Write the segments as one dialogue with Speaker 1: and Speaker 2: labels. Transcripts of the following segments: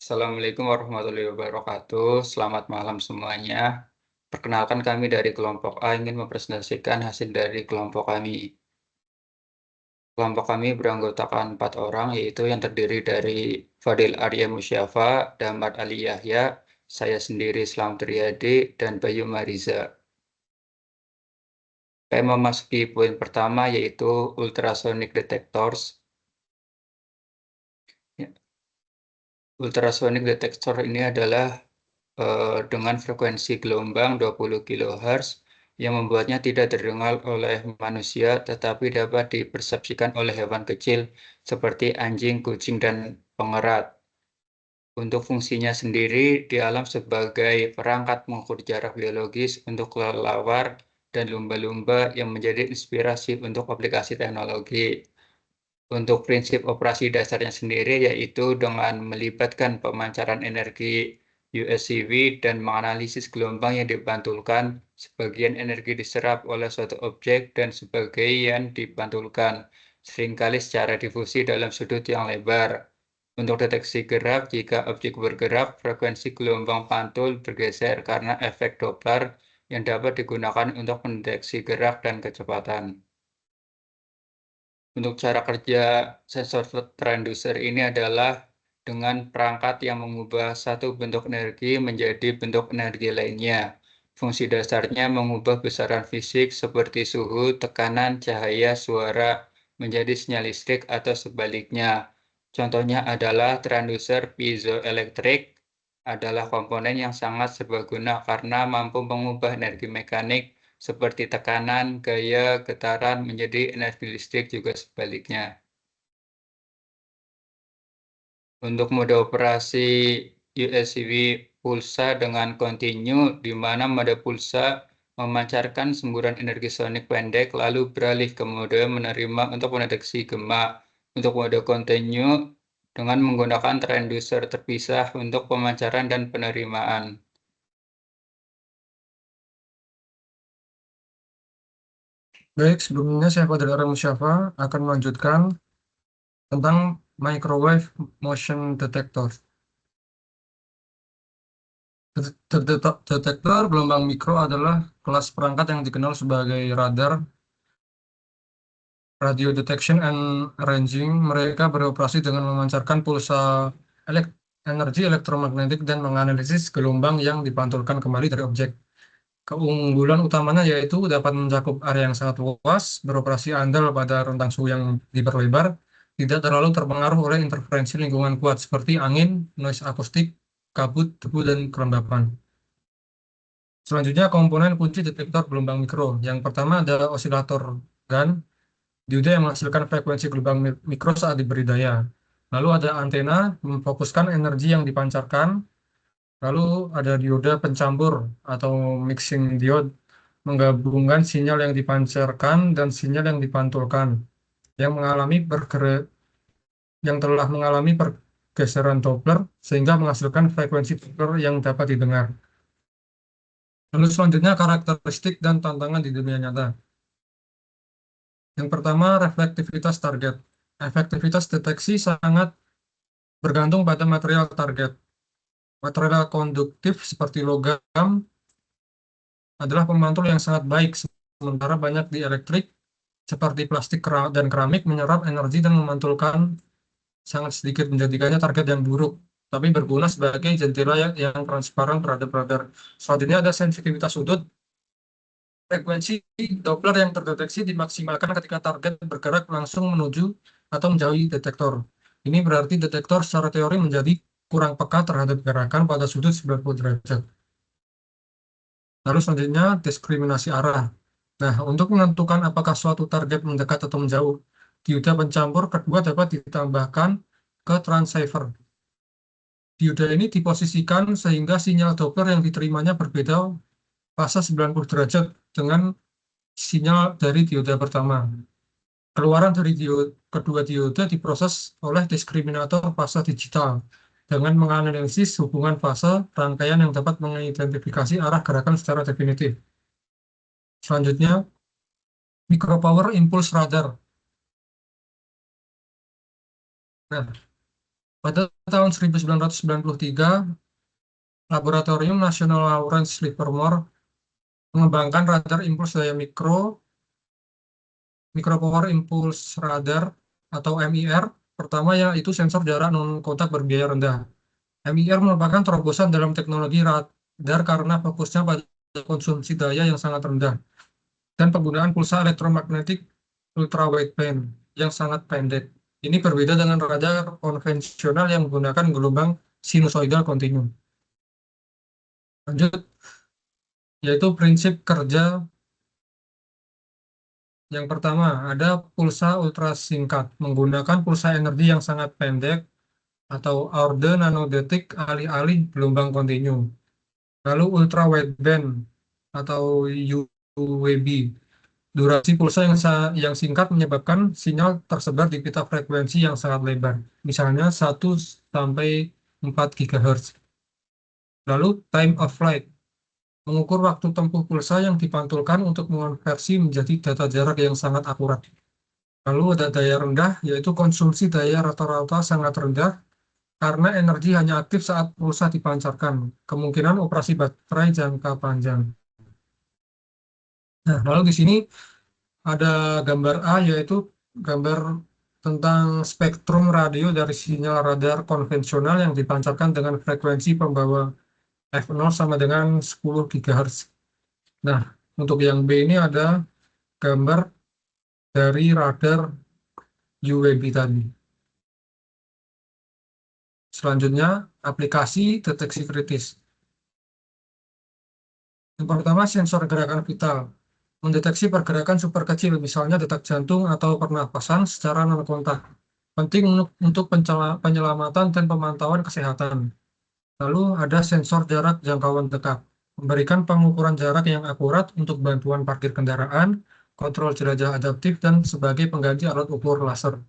Speaker 1: Assalamualaikum warahmatullahi wabarakatuh. Selamat malam semuanya. Perkenalkan kami dari kelompok A ingin mempresentasikan hasil dari kelompok kami. Kelompok kami beranggotakan 4 orang, yaitu yang terdiri dari Fadil Arya Musyafa, Damar Ali Yahya, saya sendiri Islam Triyadi, dan Bayu Mariza. Saya memasuki poin pertama, yaitu ultrasonic detectors. Ya, ultrasonic detector ini adalah dengan frekuensi gelombang 20 kHz yang membuatnya tidak terdengar oleh manusia tetapi dapat dipersepsikan oleh hewan kecil seperti anjing, kucing, dan pengerat. Untuk fungsinya sendiri di alam sebagai perangkat mengukur jarak biologis untuk kelelawar dan lumba-lumba yang menjadi inspirasi untuk aplikasi teknologi. Untuk prinsip operasi dasarnya sendiri yaitu dengan melibatkan pemancaran energi USCV dan menganalisis gelombang yang dipantulkan, sebagian energi diserap oleh suatu objek dan sebagian dipantulkan, seringkali secara difusi dalam sudut yang lebar. Untuk deteksi gerak, jika objek bergerak, frekuensi gelombang pantul bergeser karena efek Doppler yang dapat digunakan untuk mendeteksi gerak dan kecepatan. Untuk cara kerja sensor transducer ini adalah dengan perangkat yang mengubah satu bentuk energi menjadi bentuk energi lainnya. Fungsi dasarnya mengubah besaran fisik seperti suhu, tekanan, cahaya, suara menjadi sinyal listrik atau sebaliknya. Contohnya adalah transducer piezoelektrik adalah komponen yang sangat serbaguna karena mampu mengubah energi mekanik seperti tekanan, gaya, getaran menjadi energi listrik juga sebaliknya. Untuk mode operasi USCV pulsa dengan kontinu, di mana mode pulsa memancarkan semburan energi sonik pendek lalu beralih ke mode menerima untuk mendeteksi gema. Untuk mode kontinu dengan menggunakan transducer terpisah untuk pemancaran dan penerimaan.
Speaker 2: Baik, sebelumnya saya Fadil Arya Musyafa akan melanjutkan tentang microwave motion detector. Detektor gelombang mikro adalah kelas perangkat yang dikenal sebagai radar, radio detection and ranging. Mereka beroperasi dengan memancarkan pulsa energi elektromagnetik dan menganalisis gelombang yang dipantulkan kembali dari objek. Keunggulan utamanya yaitu dapat mencakup area yang sangat luas, beroperasi andal pada rentang suhu yang diperlebar, tidak terlalu terpengaruh oleh interferensi lingkungan kuat seperti angin, noise akustik, kabut, debu, dan kelembapan. Selanjutnya komponen kunci detektor gelombang mikro. Yang pertama adalah osilator GAN, dioda yang menghasilkan frekuensi gelombang mikro saat diberi daya. Lalu ada antena memfokuskan energi yang dipancarkan. Lalu ada dioda pencampur atau mixing diode menggabungkan sinyal yang dipancarkan dan sinyal yang dipantulkan yang telah mengalami pergeseran Doppler sehingga menghasilkan frekuensi Doppler yang dapat didengar. Lalu selanjutnya karakteristik dan tantangan di dunia nyata. Yang pertama, reflektivitas target. Efektivitas deteksi sangat bergantung pada material target. Material konduktif seperti logam adalah pemantul yang sangat baik, sementara banyak di elektrik seperti plastik dan keramik menyerap energi dan memantulkan sangat sedikit, menjadikannya target yang buruk, tapi berguna sebagai jendela yang transparan terhadap radar. Selanjutnya ada sensitivitas sudut. Frekuensi Doppler yang terdeteksi dimaksimalkan ketika target bergerak langsung menuju atau menjauhi detektor. Ini berarti detektor secara teori menjadi kurang peka terhadap gerakan pada sudut 90 derajat. Lalu selanjutnya diskriminasi arah. Nah, untuk menentukan apakah suatu target mendekat atau menjauh, dioda pencampur kedua dapat ditambahkan ke transceiver. Dioda ini diposisikan sehingga sinyal Doppler yang diterimanya berbeda fase 90 derajat dengan sinyal dari dioda pertama. Keluaran dari kedua dioda diproses oleh diskriminator fase digital dengan menganalisis hubungan fase rangkaian yang dapat mengidentifikasi arah gerakan secara definitif. Selanjutnya, micropower impulse radar. Nah, Pada tahun 1993, Laboratorium Nasional Lawrence Livermore mengembangkan radar impuls daya Micro Power Impulse Radar atau MIR, pertama yaitu sensor jarak non-kontak berbiaya rendah. MIR merupakan terobosan dalam teknologi radar karena fokusnya pada konsumsi daya yang sangat rendah dan penggunaan pulsa elektromagnetik ultra wideband yang sangat pendek. Ini berbeda dengan radar konvensional yang menggunakan gelombang sinusoidal kontinu. Lanjut, yaitu prinsip kerja yang pertama, ada pulsa ultra singkat, menggunakan pulsa energi yang sangat pendek atau order nanodetik alih-alih gelombang kontinu. Lalu ultra wideband atau UWB. Durasi pulsa yang singkat menyebabkan sinyal tersebar di pita frekuensi yang sangat lebar, misalnya 1 sampai 4 GHz. Lalu time of flight, mengukur waktu tempuh pulsa yang dipantulkan untuk mengonversi menjadi data jarak yang sangat akurat. Lalu ada daya rendah, yaitu konsumsi daya rata-rata sangat rendah karena energi hanya aktif saat pulsa dipancarkan. Kemungkinan operasi baterai jangka panjang. Nah, lalu di sini ada gambar A, yaitu gambar tentang spektrum radio dari sinyal radar konvensional yang dipancarkan dengan frekuensi pembawa F0 sama dengan 10 GHz. Nah, untuk yang B ini ada gambar dari radar UWB tadi. Selanjutnya, aplikasi deteksi kritis. Yang pertama, sensor gerakan vital. Mendeteksi pergerakan super kecil, misalnya detak jantung atau pernapasan secara non-kontak. Penting untuk penyelamatan dan pemantauan kesehatan. Lalu ada sensor jarak jangkauan dekat. Memberikan pengukuran jarak yang akurat untuk bantuan parkir kendaraan, kontrol jelajah adaptif, dan sebagai pengganti alat ukur laser.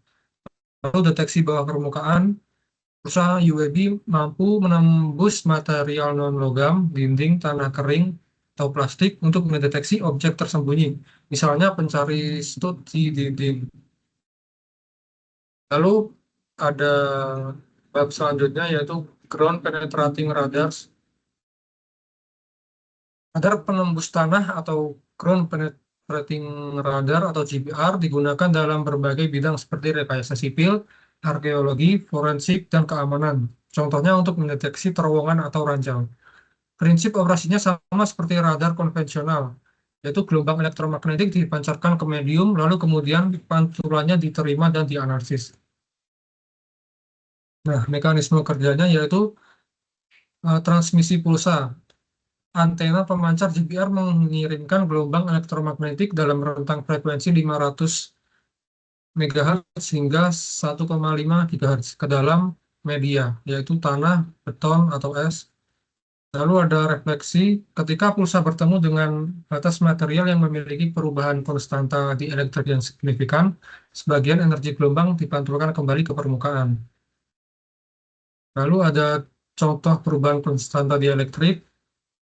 Speaker 2: Lalu deteksi bawah permukaan. Pulsa UWB mampu menembus material non-logam, dinding, tanah kering, atau plastik untuk mendeteksi objek tersembunyi, misalnya pencari stut di dinding. Lalu ada bab selanjutnya yaitu ground penetrating radars. Radar penembus tanah atau ground penetrating radar atau GPR digunakan dalam berbagai bidang seperti rekayasa sipil, arkeologi, forensik, dan keamanan. Contohnya untuk mendeteksi terowongan atau ranjau. Prinsip operasinya sama seperti radar konvensional, yaitu gelombang elektromagnetik dipancarkan ke medium, lalu kemudian pantulannya diterima dan dianalisis. Nah, mekanisme kerjanya yaitu transmisi pulsa. Antena pemancar GPR mengirimkan gelombang elektromagnetik dalam rentang frekuensi 500 MHz hingga 1,5 GHz ke dalam media, yaitu tanah, beton, atau es. Lalu ada refleksi. Ketika pulsa bertemu dengan batas material yang memiliki perubahan konstanta dielektrik yang signifikan, sebagian energi gelombang dipantulkan kembali ke permukaan. Lalu ada contoh perubahan konstanta dielektrik,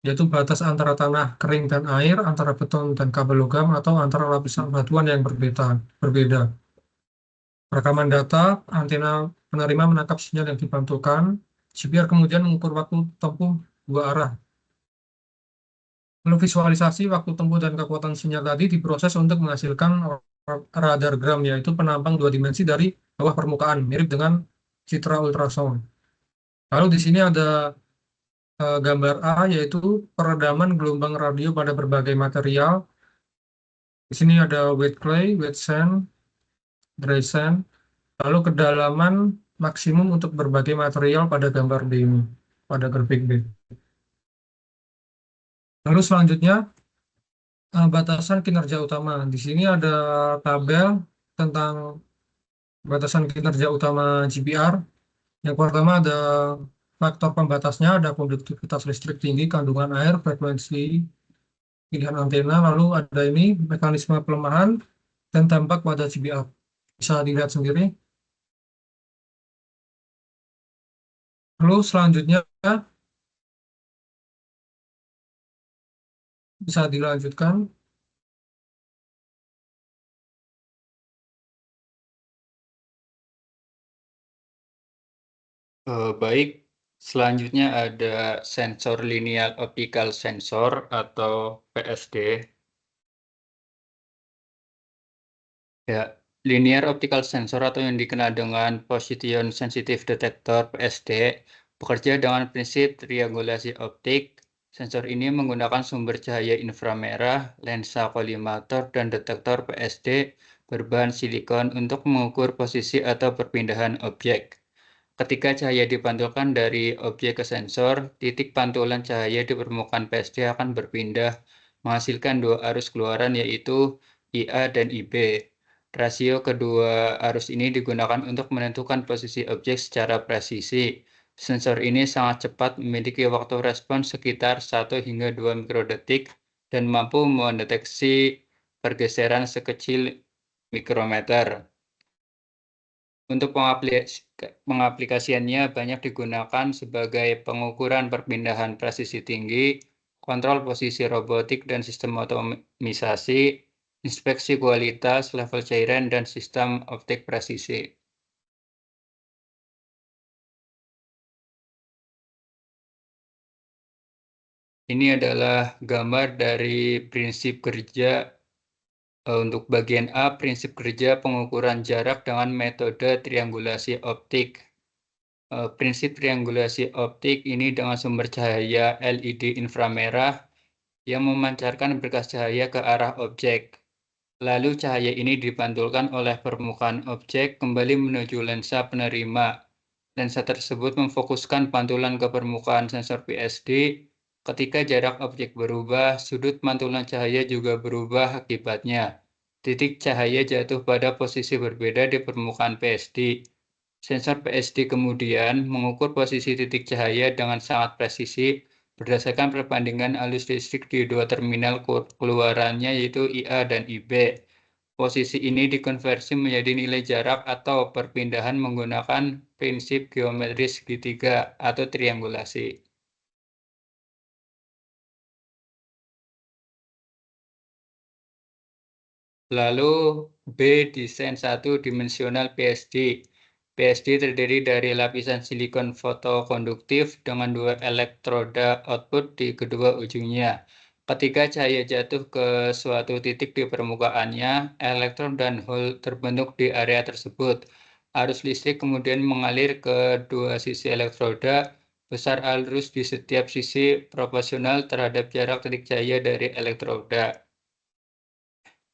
Speaker 2: yaitu batas antara tanah kering dan air, antara beton dan kabel logam, atau antara lapisan batuan yang berbeda. Rekaman data, antena penerima menangkap sinyal yang dipantulkan, GPR kemudian mengukur waktu tempuh dua arah. Lalu visualisasi waktu tempuh dan kekuatan sinyal tadi diproses untuk menghasilkan radargram, yaitu penampang dua dimensi dari bawah permukaan, mirip dengan citra ultrasound. Lalu di sini ada gambar A, yaitu peredaman gelombang radio pada berbagai material. Di sini ada wet clay, wet sand, dry sand, lalu kedalaman maksimum untuk berbagai material pada gambar B ini, pada grafik B. Lalu selanjutnya, batasan kinerja utama. Di sini ada tabel tentang batasan kinerja utama GPR. Yang pertama ada faktor pembatasnya, ada konduktivitas listrik tinggi, kandungan air, frekuensi, pilihan antena, lalu ada ini mekanisme pelemahan dan dampak pada GPR. Bisa dilihat sendiri. Lalu selanjutnya bisa dilanjutkan.
Speaker 1: Baik, selanjutnya ada sensor linear optical sensor atau PSD. Ya, linear optical sensor atau yang dikenal dengan position sensitive detector (PSD) bekerja dengan prinsip triangulasi optik. Sensor ini menggunakan sumber cahaya inframerah, lensa kolimator, dan detektor PSD berbahan silikon untuk mengukur posisi atau perpindahan objek. Ketika cahaya dipantulkan dari objek ke sensor, titik pantulan cahaya di permukaan PSD akan berpindah, menghasilkan dua arus keluaran yaitu IA dan IB. Rasio kedua arus ini digunakan untuk menentukan posisi objek secara presisi. Sensor ini sangat cepat, memiliki waktu respons sekitar 1 hingga 2 mikrodetik, dan mampu mendeteksi pergeseran sekecil mikrometer. Untuk pengaplikasiannya banyak digunakan sebagai pengukuran perpindahan presisi tinggi, kontrol posisi robotik dan sistem otomisasi, inspeksi kualitas, level cairan, dan sistem optik presisi. Ini adalah gambar dari prinsip kerja. Untuk bagian A, prinsip kerja pengukuran jarak dengan metode triangulasi optik. Prinsip triangulasi optik ini dengan sumber cahaya LED inframerah yang memancarkan berkas cahaya ke arah objek. Lalu cahaya ini dipantulkan oleh permukaan objek kembali menuju lensa penerima. Lensa tersebut memfokuskan pantulan ke permukaan sensor PSD. Ketika jarak objek berubah, sudut pantulan cahaya juga berubah akibatnya. Titik cahaya jatuh pada posisi berbeda di permukaan PSD. Sensor PSD kemudian mengukur posisi titik cahaya dengan sangat presisi berdasarkan perbandingan arus listrik di dua terminal keluarannya yaitu IA dan IB. Posisi ini dikonversi menjadi nilai jarak atau perpindahan menggunakan prinsip geometri segitiga atau triangulasi. Lalu B, desain satu dimensional PSD. PSD terdiri dari lapisan silikon fotokonduktif dengan dua elektroda output di kedua ujungnya. Ketika cahaya jatuh ke suatu titik di permukaannya, elektron dan hole terbentuk di area tersebut. Arus listrik kemudian mengalir ke dua sisi elektroda. Besar arus di setiap sisi proporsional terhadap jarak titik cahaya dari elektroda.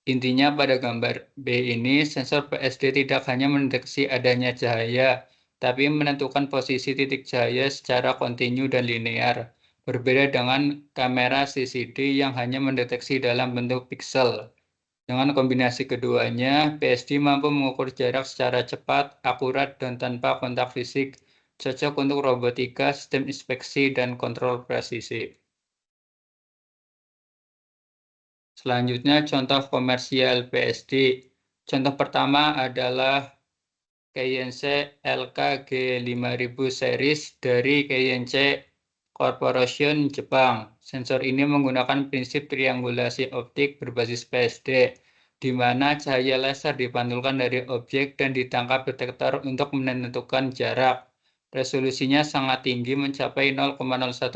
Speaker 1: Intinya pada gambar B ini, sensor PSD tidak hanya mendeteksi adanya cahaya, tapi menentukan posisi titik cahaya secara kontinu dan linear. Berbeda dengan kamera CCD yang hanya mendeteksi dalam bentuk piksel. Dengan kombinasi keduanya, PSD mampu mengukur jarak secara cepat, akurat, dan tanpa kontak fisik, cocok untuk robotika, sistem inspeksi, dan kontrol presisi. Selanjutnya, contoh komersial PSD. Contoh pertama adalah Keiensei LK-G5000 series dari Keiensei Corporation Jepang. Sensor ini menggunakan prinsip triangulasi optik berbasis PSD, di mana cahaya laser dipantulkan dari objek dan ditangkap detektor untuk menentukan jarak. Resolusinya sangat tinggi mencapai 0,01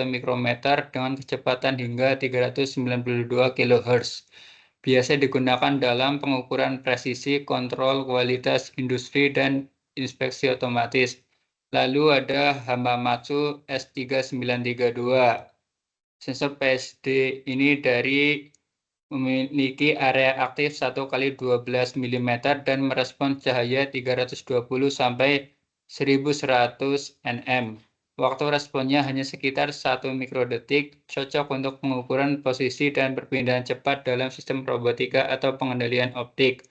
Speaker 1: mikrometer dengan kecepatan hingga 392 kHz. Biasa digunakan dalam pengukuran presisi, kontrol kualitas industri, dan inspeksi otomatis. Lalu ada Hamamatsu S3932. Sensor PSD ini memiliki area aktif 1x12 mm dan merespons cahaya 320 sampai 1100 nm. Waktu responnya hanya sekitar 1 mikrodetik, cocok untuk pengukuran posisi dan perpindahan cepat dalam sistem robotika atau pengendalian optik.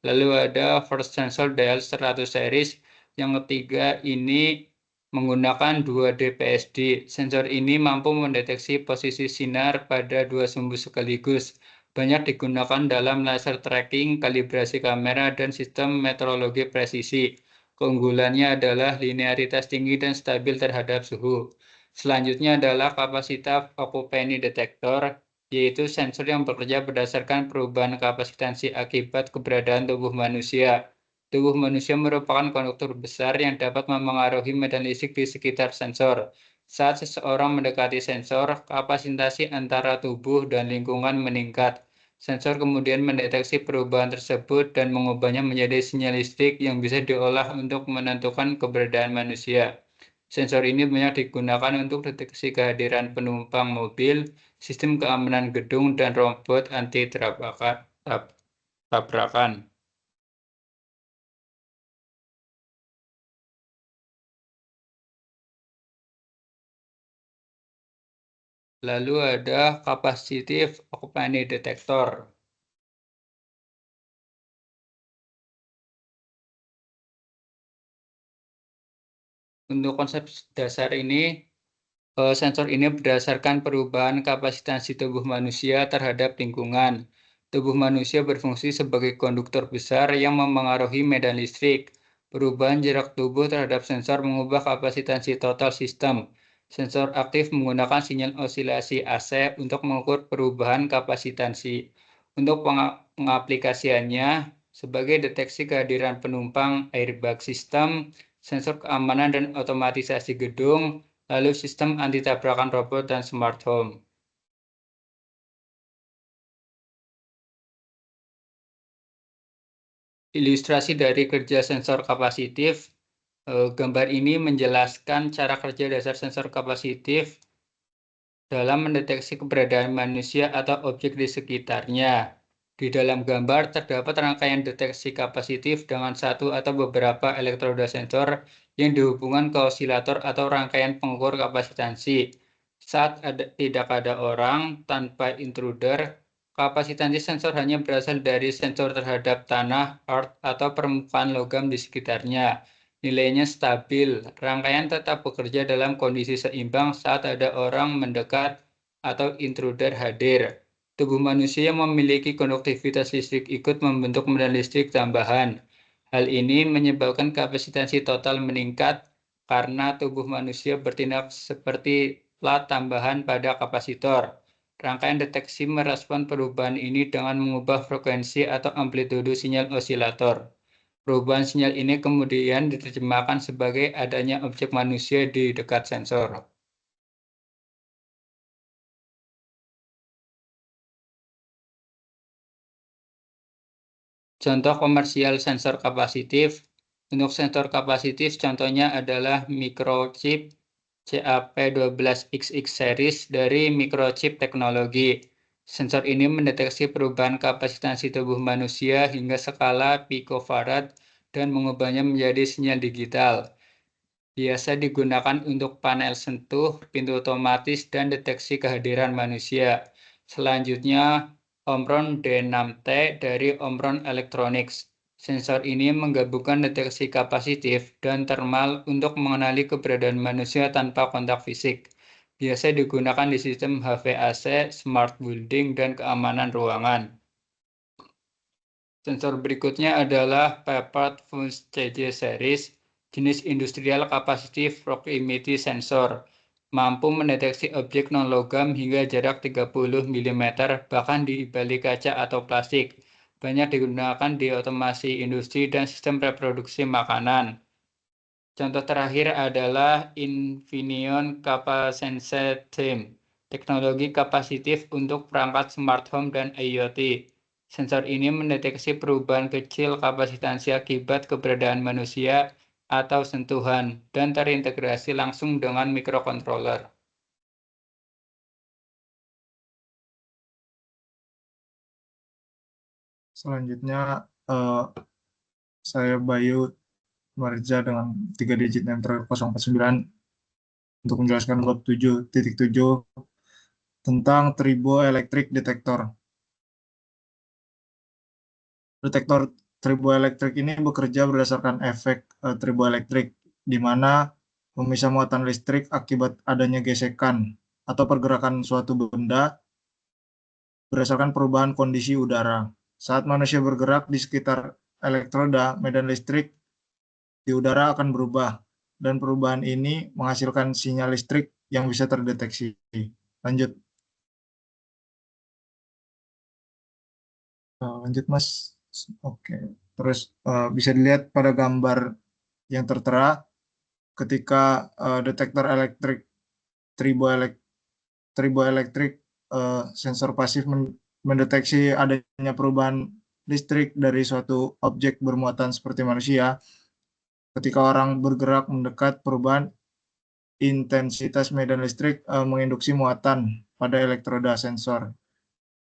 Speaker 1: Lalu ada First Sensor Dial 100 series. Yang ketiga ini menggunakan 2D PSD. Sensor ini mampu mendeteksi posisi sinar pada dua sumbu sekaligus. Banyak digunakan dalam laser tracking, kalibrasi kamera, dan sistem metrologi presisi. Keunggulannya adalah linearitas tinggi dan stabil terhadap suhu. Selanjutnya adalah kapasitas occupancy detector, yaitu sensor yang bekerja berdasarkan perubahan kapasitansi akibat keberadaan tubuh manusia. Tubuh manusia merupakan konduktor besar yang dapat memengaruhi medan listrik di sekitar sensor. Saat seseorang mendekati sensor, kapasitas antara tubuh dan lingkungan meningkat. Sensor kemudian mendeteksi perubahan tersebut dan mengubahnya menjadi sinyal listrik yang bisa diolah untuk menentukan keberadaan manusia. Sensor ini banyak digunakan untuk deteksi kehadiran penumpang mobil, sistem keamanan gedung, dan robot anti tabrakan. Lalu ada capacitive occupancy detector. Untuk konsep dasar ini, sensor ini berdasarkan perubahan kapasitas tubuh manusia terhadap lingkungan. Tubuh manusia berfungsi sebagai konduktor besar yang memengaruhi medan listrik. Perubahan jarak tubuh terhadap sensor mengubah kapasitas total sistem. Sensor aktif menggunakan sinyal osilasi AC untuk mengukur perubahan kapasitansi. Untuk pengaplikasiannya, sebagai deteksi kehadiran penumpang airbag system, sensor keamanan dan otomatisasi gedung, lalu sistem anti-tabrakan robot dan smart home. Ilustrasi dari kerja sensor kapasitif. Gambar ini menjelaskan cara kerja dasar sensor kapasitif dalam mendeteksi keberadaan manusia atau objek di sekitarnya. Di dalam gambar terdapat rangkaian deteksi kapasitif dengan satu atau beberapa elektroda sensor yang dihubungkan ke osilator atau rangkaian pengukur kapasitansi. Saat tidak ada orang tanpa intruder, kapasitansi sensor hanya berasal dari sensor terhadap tanah, earth, atau permukaan logam di sekitarnya. Nilainya stabil, rangkaian tetap bekerja dalam kondisi seimbang saat ada orang mendekat atau intruder hadir. Tubuh manusia yang memiliki konduktivitas listrik ikut membentuk medan listrik tambahan. Hal ini menyebabkan kapasitansi total meningkat karena tubuh manusia bertindak seperti plat tambahan pada kapasitor. Rangkaian deteksi merespon perubahan ini dengan mengubah frekuensi atau amplitudo sinyal osilator. Perubahan sinyal ini kemudian diterjemahkan sebagai adanya objek manusia di dekat sensor. Contoh komersial sensor kapasitif. Untuk sensor kapasitif contohnya adalah microchip CAP12XX series dari Microchip Teknologi. Sensor ini mendeteksi perubahan kapasitansi tubuh manusia hingga skala picofarad dan mengubahnya menjadi sinyal digital. Biasa digunakan untuk panel sentuh, pintu otomatis, dan deteksi kehadiran manusia. Selanjutnya, Omron D6T dari Omron Electronics. Sensor ini menggabungkan deteksi kapasitif dan thermal untuk mengenali keberadaan manusia tanpa kontak fisik. Biasa digunakan di sistem HVAC, smart building, dan keamanan ruangan. Sensor berikutnya adalah Pepper Fuse CJ series, jenis industrial capacitive proximity sensor, mampu mendeteksi objek non-logam hingga jarak 30 mm bahkan di balik kaca atau plastik. Banyak digunakan di otomasi industri dan sistem reproduksi makanan. Contoh terakhir adalah Infineon Capasense Team, teknologi kapasitif untuk perangkat smart home dan IoT. Sensor ini mendeteksi perubahan kecil kapasitansi akibat keberadaan manusia atau sentuhan dan terintegrasi langsung dengan mikrokontroler.
Speaker 2: Selanjutnya, saya Bayu Marja dengan 3 digit enter 049 untuk menjelaskan bab 7.7 tentang triboelectric detector. Detektor triboelektrik ini bekerja berdasarkan efek triboelektrik, di mana memisah muatan listrik akibat adanya gesekan atau pergerakan suatu benda berdasarkan perubahan kondisi udara. Saat manusia bergerak di sekitar elektroda, medan listrik di udara akan berubah, dan perubahan ini menghasilkan sinyal listrik yang bisa terdeteksi. Lanjut. Lanjut, Mas. Oke.
Speaker 3: Terus bisa dilihat pada gambar yang tertera ketika detektor elektrik triboelektrik sensor pasif mendeteksi adanya perubahan listrik dari suatu objek bermuatan seperti manusia. Ketika orang bergerak mendekat, perubahan intensitas medan listrik menginduksi muatan pada elektroda sensor,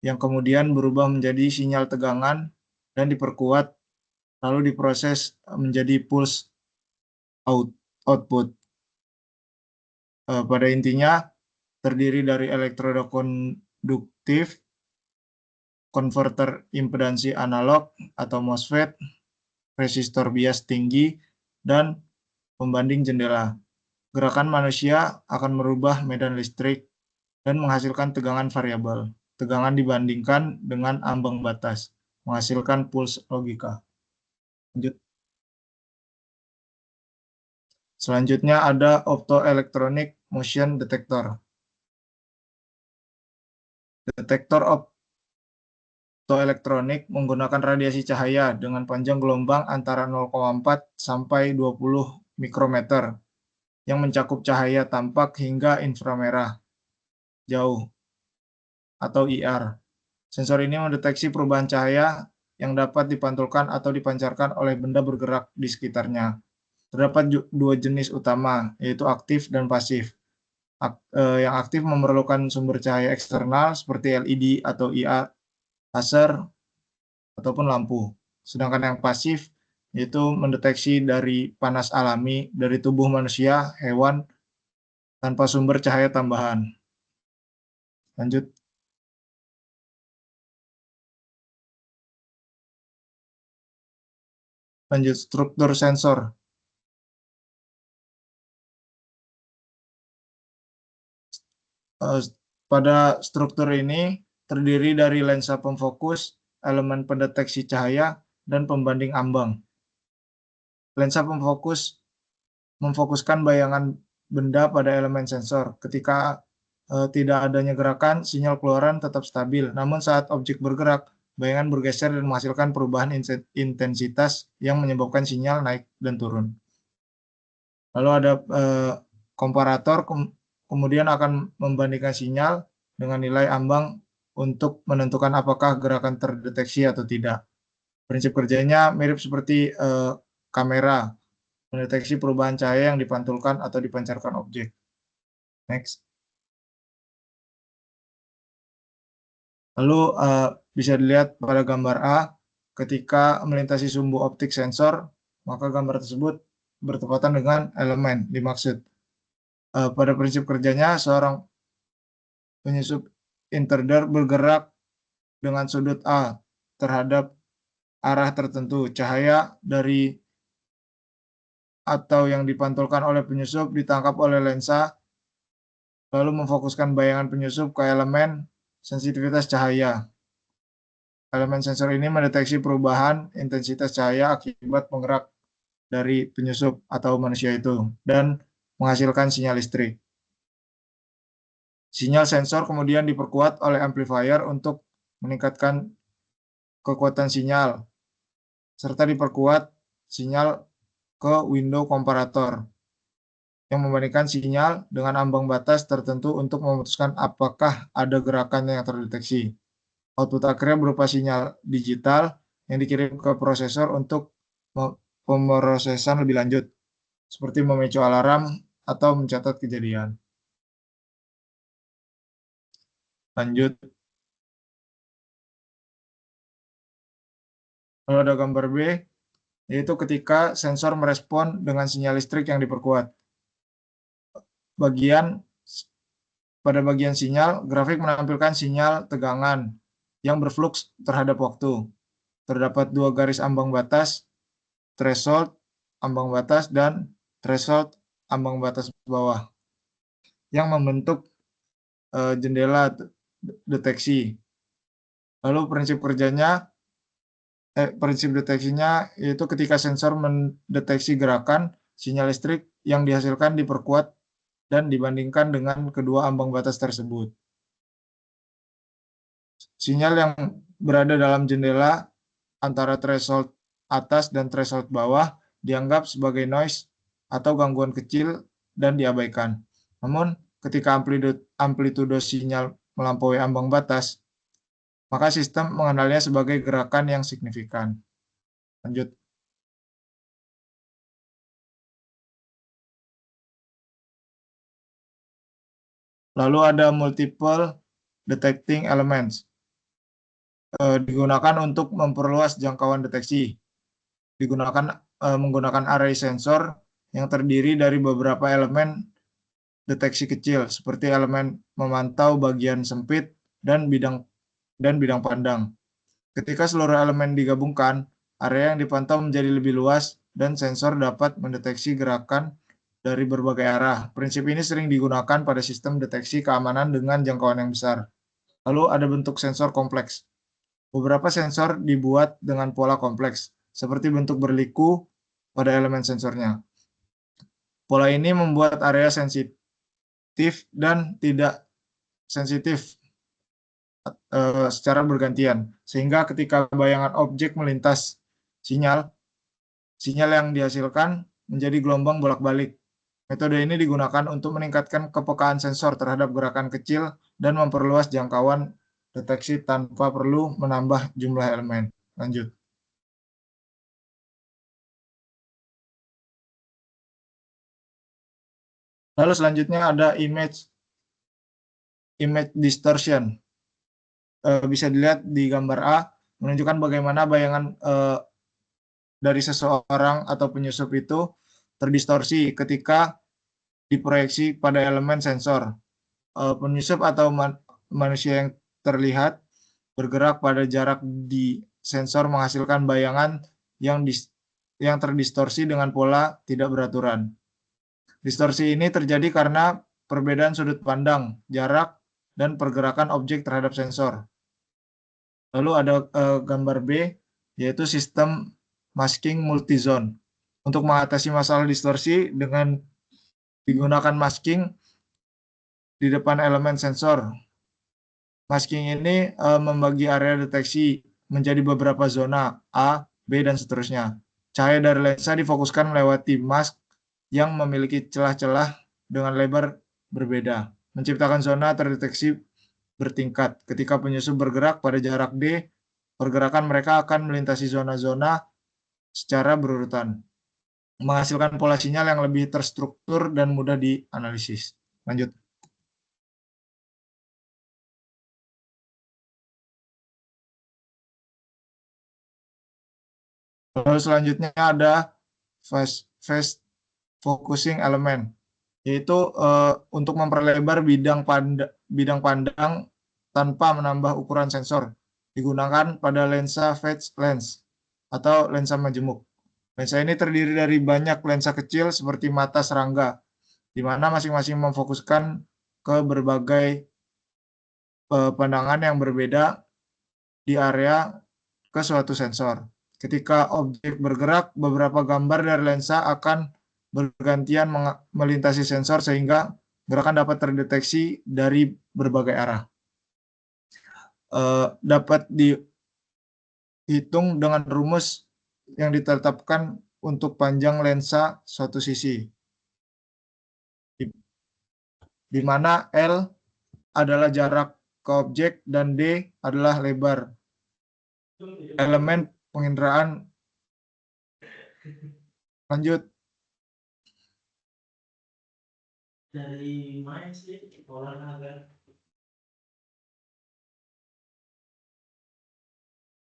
Speaker 3: yang kemudian berubah menjadi sinyal tegangan dan diperkuat, lalu diproses menjadi pulse output. Pada intinya, terdiri dari elektroda konduktif, konverter impedansi analog atau MOSFET, resistor bias tinggi, dan pembanding jendela. Gerakan manusia akan merubah medan listrik dan menghasilkan tegangan variabel. Tegangan dibandingkan dengan ambang batas, menghasilkan pulse logika. Lanjut. Selanjutnya ada optoelectronic motion detector. Detektor optoelektronik menggunakan radiasi cahaya dengan panjang gelombang antara 0,4 sampai 20 mikrometer yang mencakup cahaya tampak hingga inframerah jauh atau IR. Sensor ini mendeteksi perubahan cahaya yang dapat dipantulkan atau dipancarkan oleh benda bergerak di sekitarnya. Terdapat dua jenis utama, yaitu aktif dan pasif. Yang aktif memerlukan sumber cahaya eksternal seperti LED atau IR, laser, ataupun lampu. Sedangkan yang pasif yaitu mendeteksi dari panas alami dari tubuh manusia, hewan, tanpa sumber cahaya tambahan. Lanjut. Lanjut, struktur sensor. Pada struktur ini terdiri dari lensa pemfokus, elemen pendeteksi cahaya, dan pembanding ambang. Lensa pemfokus memfokuskan bayangan benda pada elemen sensor. Ketika tidak adanya gerakan, sinyal keluaran tetap stabil. Namun saat objek bergerak, bayangan bergeser dan menghasilkan perubahan intensitas yang menyebabkan sinyal naik dan turun. Lalu ada komparator, kemudian akan membandingkan sinyal dengan nilai ambang untuk menentukan apakah gerakan terdeteksi atau tidak. Prinsip kerjanya mirip seperti kamera, mendeteksi perubahan cahaya yang dipantulkan atau dipancarkan objek. Next. Lalu bisa dilihat pada gambar A, ketika melintasi sumbu optik sensor, maka gambar tersebut bertepatan dengan elemen dimaksud. Pada prinsip kerjanya, seorang penyusup intruder bergerak dengan sudut A terhadap arah tertentu. Cahaya dari atau yang dipantulkan oleh penyusup ditangkap oleh lensa, lalu memfokuskan bayangan penyusup ke elemen sensitivitas cahaya. Elemen sensor ini mendeteksi perubahan intensitas cahaya akibat penggerak dari penyusup atau manusia itu dan menghasilkan sinyal listrik. Sinyal sensor kemudian diperkuat oleh amplifier untuk meningkatkan kekuatan sinyal, serta diperkuat sinyal ke window komparator yang membandingkan sinyal dengan ambang batas tertentu untuk memutuskan apakah ada gerakan yang terdeteksi. Output akhirnya berupa sinyal digital yang dikirim ke prosesor untuk pemrosesan lebih lanjut, seperti memicu alarm atau mencatat kejadian. Lanjut. Lalu ada gambar B, yaitu ketika sensor merespon dengan sinyal listrik yang diperkuat. Pada bagian sinyal, grafik menampilkan sinyal tegangan yang berflux terhadap waktu. Terdapat dua garis ambang batas, threshold ambang batas dan threshold ambang batas bawah, yang membentuk jendela deteksi. Lalu prinsip deteksinya yaitu ketika sensor mendeteksi gerakan, sinyal listrik yang dihasilkan diperkuat dan dibandingkan dengan kedua ambang batas tersebut. Sinyal yang berada dalam jendela antara threshold atas dan threshold bawah dianggap sebagai noise atau gangguan kecil dan diabaikan. Namun, ketika amplitudo sinyal melampaui ambang batas, maka sistem mengenalnya sebagai gerakan yang signifikan. Lanjut. Lalu ada multiple detecting elements. Digunakan untuk memperluas jangkauan deteksi. Menggunakan array sensor yang terdiri dari beberapa elemen deteksi kecil, seperti elemen memantau bagian sempit dan bidang pandang. Ketika seluruh elemen digabungkan, area yang dipantau menjadi lebih luas dan sensor dapat mendeteksi gerakan dari berbagai arah. Prinsip ini sering digunakan pada sistem deteksi keamanan dengan jangkauan yang besar. Lalu ada bentuk sensor kompleks. Beberapa sensor dibuat dengan pola kompleks, seperti bentuk berliku pada elemen sensornya. Pola ini membuat area sensitif dan tidak sensitif secara bergantian, sehingga ketika bayangan objek melintas sinyal yang dihasilkan menjadi gelombang bolak-balik. Metode ini digunakan untuk meningkatkan kepekaan sensor terhadap gerakan kecil dan memperluas jangkauan deteksi tanpa perlu menambah jumlah elemen. Lanjut. Lalu selanjutnya ada image distortion. Bisa dilihat di gambar A, menunjukkan bagaimana bayangan dari seseorang atau penyusup itu terdistorsi ketika diproyeksi pada elemen sensor. Penyusup atau manusia yang terlihat bergerak pada jarak di sensor menghasilkan bayangan yang terdistorsi dengan pola tidak beraturan. Distorsi ini terjadi karena perbedaan sudut pandang, jarak, dan pergerakan objek terhadap sensor. Lalu ada gambar B, yaitu sistem masking multizone. Untuk mengatasi masalah distorsi dengan digunakan masking di depan elemen sensor. Masking ini membagi area deteksi menjadi beberapa zona A, B, dan seterusnya. Cahaya dari lensa difokuskan melewati mask yang memiliki celah-celah dengan lebar berbeda, menciptakan zona terdeteksi bertingkat. Ketika penyusup bergerak pada jarak D, pergerakan mereka akan melintasi zona-zona secara berurutan, menghasilkan pola sinyal yang lebih terstruktur dan mudah dianalisis. Lanjut. Lalu selanjutnya ada phase focusing element, yaitu untuk memperlebar bidang pandang tanpa menambah ukuran sensor. Digunakan pada lensa phase lens atau lensa majemuk. Lensa ini terdiri dari banyak lensa kecil seperti mata serangga, di mana masing-masing memfokuskan ke berbagai pandangan yang berbeda di area ke suatu sensor. Ketika objek bergerak, beberapa gambar dari lensa akan bergantian melintasi sensor sehingga gerakan dapat terdeteksi dari berbagai arah. Dapat dihitung dengan rumus yang ditetapkan untuk panjang lensa suatu sisi, di mana L adalah jarak ke objek dan D adalah lebar elemen penginderaan. Lanjut. Dari main sih olahraga.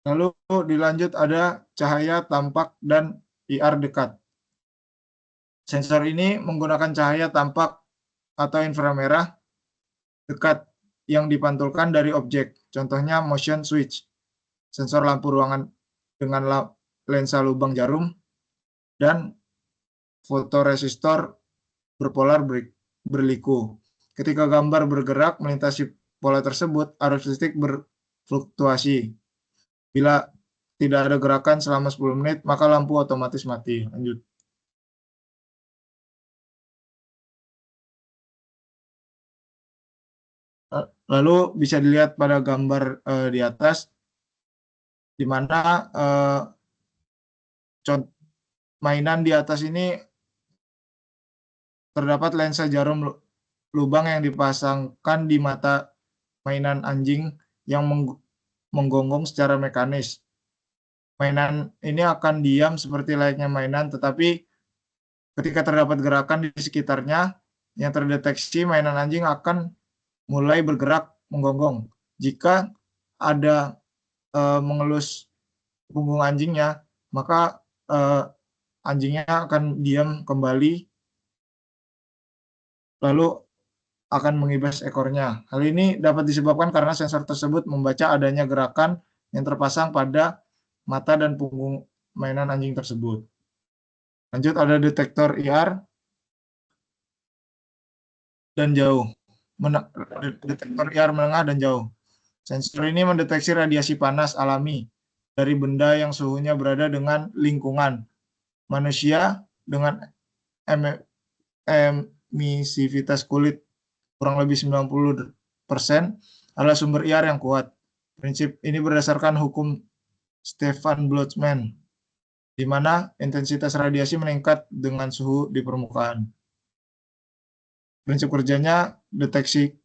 Speaker 3: Lalu dilanjut ada cahaya tampak dan IR dekat. Sensor ini menggunakan cahaya tampak atau inframerah dekat yang dipantulkan dari objek. Contohnya motion switch, sensor lampu ruangan dengan lensa lubang jarum, dan fotoresistor berpolar berliku. Ketika gambar bergerak melintasi pola tersebut, arus listrik berfluktuasi. Bila tidak ada gerakan selama 10 menit, maka lampu otomatis mati. Lanjut. Lalu bisa dilihat pada gambar di atas, di mana mainan di atas ini terdapat lensa jarum lubang yang dipasangkan di mata mainan anjing yang menggonggong secara mekanis. Mainan ini akan diam seperti layaknya mainan, tetapi ketika terdapat gerakan di sekitarnya yang terdeteksi, mainan anjing akan mulai bergerak menggonggong. Jika ada mengelus punggung anjingnya, maka anjingnya akan diam kembali, lalu akan mengibas ekornya. Hal ini dapat disebabkan karena sensor tersebut membaca adanya gerakan yang terpasang pada mata dan punggung mainan anjing tersebut. Lanjut, ada detektor IR dan jauh. Detektor IR menengah dan jauh. Sensor ini mendeteksi radiasi panas alami dari benda yang suhunya berada dengan lingkungan manusia dengan emisivitas kulit kurang lebih 90% adalah sumber IR yang kuat. Prinsip ini berdasarkan hukum Stefan Boltzmann, di mana intensitas radiasi meningkat dengan suhu di permukaan. Prinsip kerjanya deteksi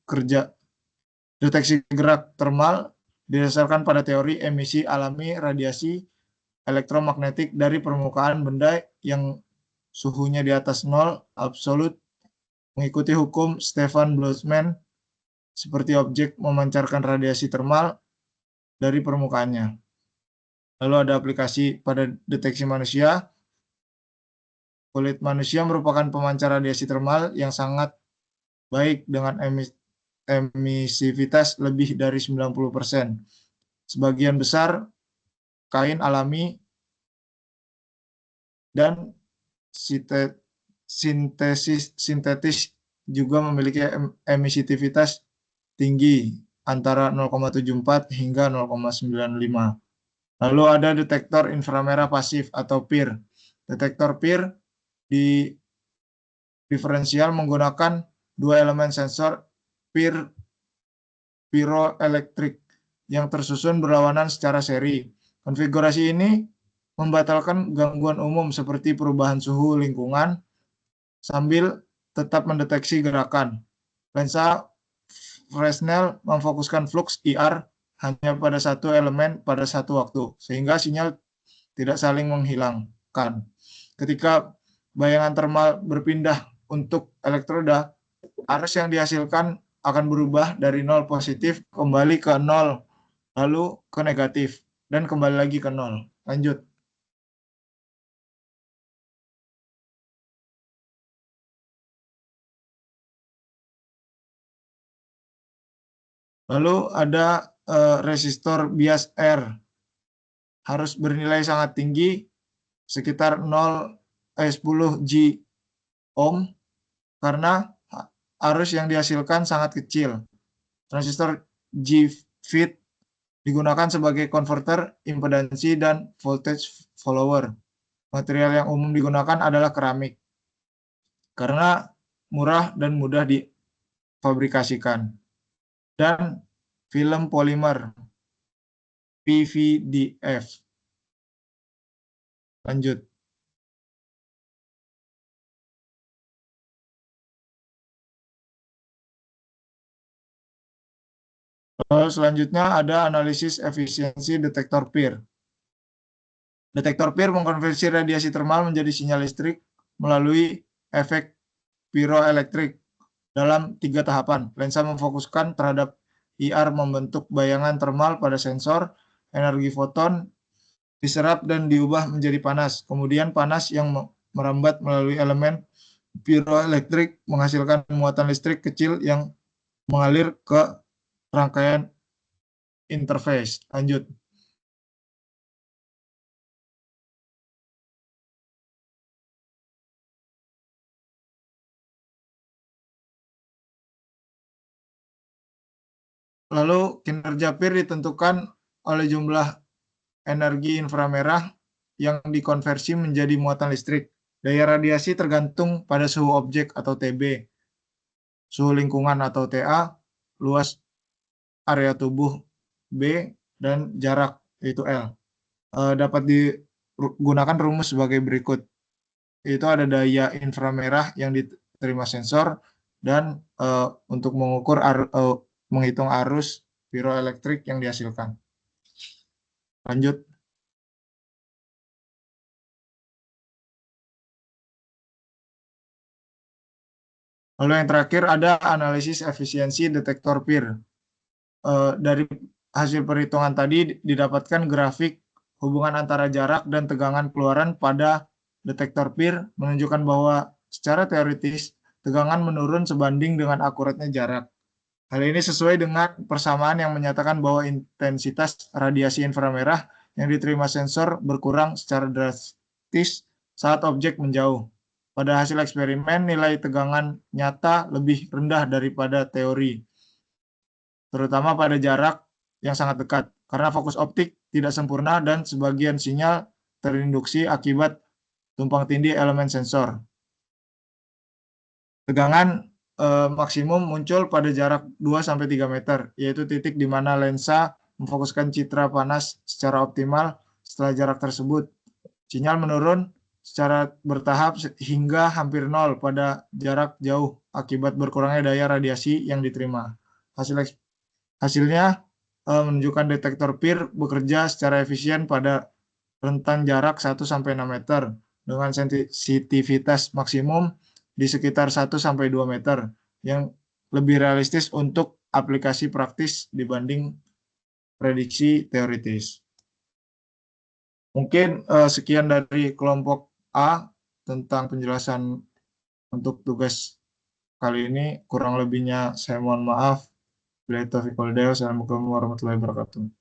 Speaker 3: gerak termal didasarkan pada teori emisi alami radiasi elektromagnetik dari permukaan benda yang suhunya di atas 0 absolut mengikuti hukum Stefan Boltzmann seperti objek memancarkan radiasi termal dari permukaannya. Lalu ada aplikasi pada deteksi manusia. Kulit manusia merupakan pemancar radiasi termal yang sangat baik dengan emisivitas lebih dari 90%. Sebagian besar kain alami dan sintetis juga memiliki emisivitas tinggi antara 0,74 hingga 0,95. Lalu ada detektor inframerah pasif atau PIR. Detektor PIR di diferensial menggunakan dua elemen sensor PIR piroelektrik yang tersusun berlawanan secara seri. Konfigurasi ini membatalkan gangguan umum seperti perubahan suhu lingkungan sambil tetap mendeteksi gerakan. Lensa Fresnel memfokuskan flux IR hanya pada satu elemen pada satu waktu, sehingga sinyal tidak saling menghilangkan. Ketika bayangan termal berpindah untuk elektroda, arus yang dihasilkan akan berubah dari 0 positif kembali ke 0, lalu ke negatif, dan kembali lagi ke 0. Lanjut. Lalu ada resistor bias R. Harus bernilai sangat tinggi, sekitar 10 G ohm, karena arus yang dihasilkan sangat kecil. Transistor G-FET digunakan sebagai konverter impedansi dan voltage follower. Material yang umum digunakan adalah keramik, karena murah dan mudah difabrikasikan. Dan film polimer, PVDF. Lanjut. Lalu selanjutnya ada analisis efisiensi detektor PIR. Detektor PIR mengkonversi radiasi termal menjadi sinyal listrik melalui efek piroelektrik dalam 3 tahapan. Lensa memfokuskan terhadap IR membentuk bayangan termal pada sensor, energi foton diserap dan diubah menjadi panas. Kemudian panas yang merambat melalui elemen piroelektrik menghasilkan muatan listrik kecil yang mengalir ke rangkaian interface. Lanjut. Lalu kinerja PIR ditentukan oleh jumlah energi inframerah yang dikonversi menjadi muatan listrik. Daya radiasi tergantung pada suhu objek atau TB, suhu lingkungan atau TA, luas area tubuh B, dan jarak yaitu L. Dapat gunakan rumus sebagai berikut. Itu ada daya inframerah yang diterima sensor dan untuk menghitung arus piroelektrik yang dihasilkan. Lanjut. Lalu yang terakhir ada analisis efisiensi detektor PIR. Dari hasil perhitungan tadi didapatkan grafik hubungan antara jarak dan tegangan keluaran pada detektor PIR menunjukkan bahwa secara teoritis tegangan menurun sebanding dengan akuratnya jarak. Hal ini sesuai dengan persamaan yang menyatakan bahwa intensitas radiasi inframerah yang diterima sensor berkurang secara drastis saat objek menjauh. Pada hasil eksperimen, nilai tegangan nyata lebih rendah daripada teori, terutama pada jarak yang sangat dekat, karena fokus optik tidak sempurna dan sebagian sinyal terinduksi akibat tumpang tindih elemen sensor. Tegangan maksimum muncul pada jarak 2-3 meter, yaitu titik di mana lensa memfokuskan citra panas secara optimal. Setelah jarak tersebut, sinyal menurun secara bertahap hingga hampir nol pada jarak jauh akibat berkurangnya daya radiasi yang diterima. Hasilnya menunjukkan detektor PIR bekerja secara efisien pada rentang jarak 1-6 meter dengan sensitivitas maksimum di sekitar 1-2 meter yang lebih realistis untuk aplikasi praktis dibanding prediksi teoritis. Mungkin sekian dari kelompok A tentang penjelasan untuk tugas kali ini. Kurang lebihnya saya mohon maaf. Assalamualaikum warahmatullahi wabarakatuh.